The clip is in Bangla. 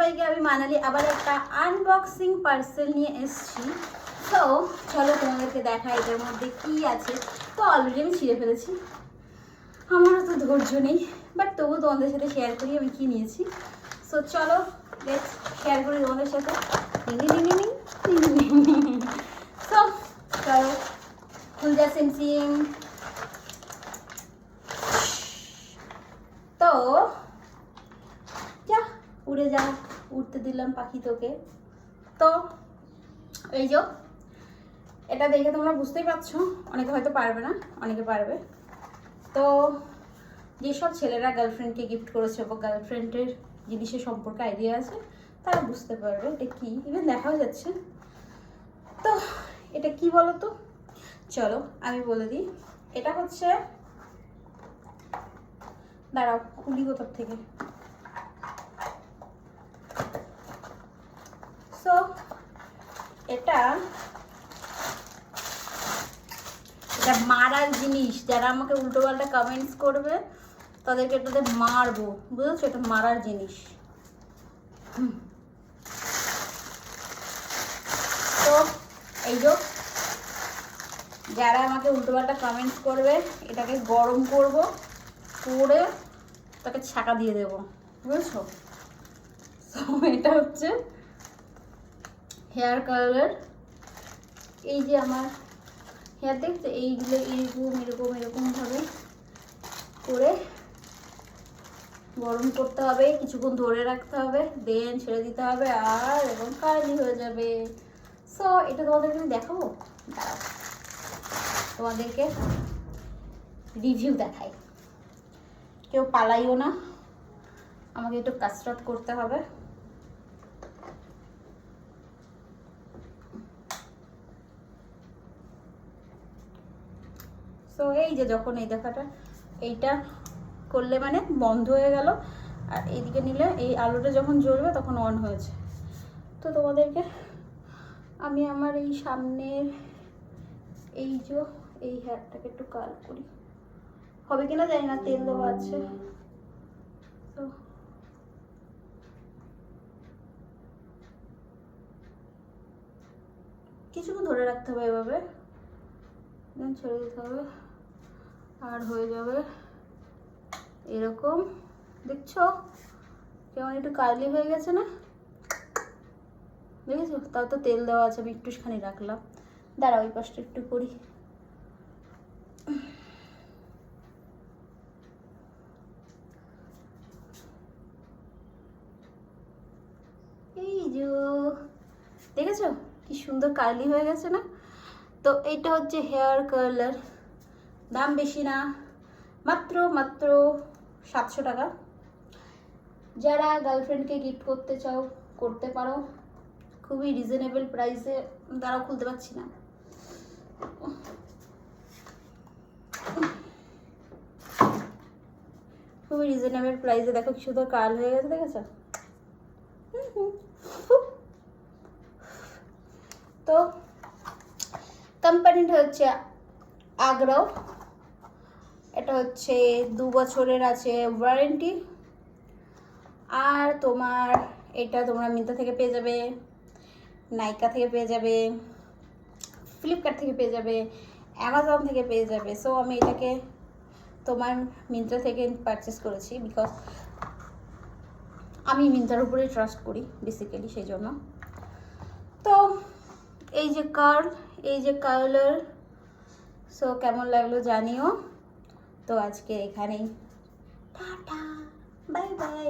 সবাইকে, আমি মানালি আবার একটা আনবক্সিং পার্সেল নিয়ে এসেছি। তো চলো তোমাদেরকে দেখা এটার মধ্যে কি আছে। তো অলরেডি আমি ছিঁড়ে ফেলেছি, আমারও তো ধৈর্য নেই, বাট তবুও তোমাদের সাথে শেয়ার করি আমি কি নিয়েছি। সো চলো লেটস শেয়ার করি তোমাদের সাথে। সো চলো খুলজা সিম সিম। তো যা উড়ে যা, উঠতে দিলাম পাখি তোকে। তো এই যে এটা দেখে তোমরা বুঝতেই পারছো, অনেকে হয়তো পারবে না, অনেকে পারবে। তো যেসব ছেলেরা গার্লফ্রেন্ডকে গিফট করেছে বা গার্লফ্রেন্ডের জিনিসের সম্পর্কে আইডিয়া আছে তারা বুঝতে পারবে এটা কি, ইভেন দেখাও যাচ্ছে। তো এটা কি বলো তো, চলো আমি বলে দিই। এটা হচ্ছে, দাঁড়াও খুলি কোথার থেকে। সো এটা মারার জিনিস, যারা আমাকে উল্টো পাল্টা কমেন্টস করবে তাদেরকে এটাতে মারবো, বুঝেছো? এটা মারার জিনিস। তো এই যে যারা আমাকে উল্টো পাল্টা কমেন্টস করবে এটাকে গরম করব, করে তাকে ছাকা দিয়ে দেবো, বুঝেছো? তো এটা হচ্ছে হেয়ার কালার। এই যে আমার হেয়ার দেখতে এইগুলো এরকম এরকম এরকমভাবে করে গরম করতে হবে, কিছুক্ষণ ধরে রাখতে হবে, দেন ছেড়ে দিতে হবে, আর এবং কার্লি হয়ে যাবে। সো এটা তোমাদেরকে আমি দেখাবো, দাঁড়াও তোমাদেরকে রিভিউ দেখাই। কেউ পালাইও না, আমাকে একটু কাসরত করতে হবে। সো এই যে যখন এই দেখাটা এইটা করলে মানে বন্ধ হয়ে গেল, আর এইদিকে নিলে এই আলোটা যখন জ্বলবে তখন অন হয়েছে। তো তোমাদেরকে আমি আমার এই সামনের এই যে এই হেয়ারটাকে একটু কাল করি, হবে কিনা জানি না, তেল দেওয়া আছে। তো কিছুক্ষণ ধরে রাখতে হবে এভাবে, দেন ছেড়ে দিতে হবে, আর হয়ে যাবে এরকম। দেখছো কেমন একটু কার্লি হয়ে গেছে না? দেখেছো? তাও তো তেল দেওয়া আছে, আমি একটুখানি রাখলাম। দাঁড়াও ওই পাশটা একটু করি। এই যে দেখেছো কি সুন্দর কার্লি হয়ে গেছে না? তো এইটা হচ্ছে হেয়ার কালার, দাম বেশি না, মাত্র মাত্র 700 টাকা। যারা গার্লফ্রেন্ডকে গিফট করতে চাও করতে পারো, খুবই রিজনেবল প্রাইসে। দাঁড়াও খুলতে পারছি না। খুবই রিজনেবল প্রাইসে, দেখো কি সুন্দর কার্ল হয়ে গেছে, দেখেছো? তো কোম্পানিটা হচ্ছে আগ্রো। এটা হচ্ছে 2 বছরের আছে ওয়ারেন্টি। আর তোমার এটা তোমরা মিন্ত্রা থেকে পেয়ে যাবে, নাইকা থেকে পেয়ে যাবে, ফ্লিপকার্ট থেকে পেয়ে যাবে, অ্যামাজন থেকে পেয়ে যাবে। সো আমি এটাকে তোমার মিন্ত্রা থেকে পারচেস করেছি, বিকজ আমি মিন্ত্রার উপরে ট্রাস্ট করি বেসিক্যালি, সেই জন্য। তো এই যে কার্ল, এই যে কালার, সো কেমন লাগলো জানিও। তো আজকে এখানেই, টাটা বাই বাই।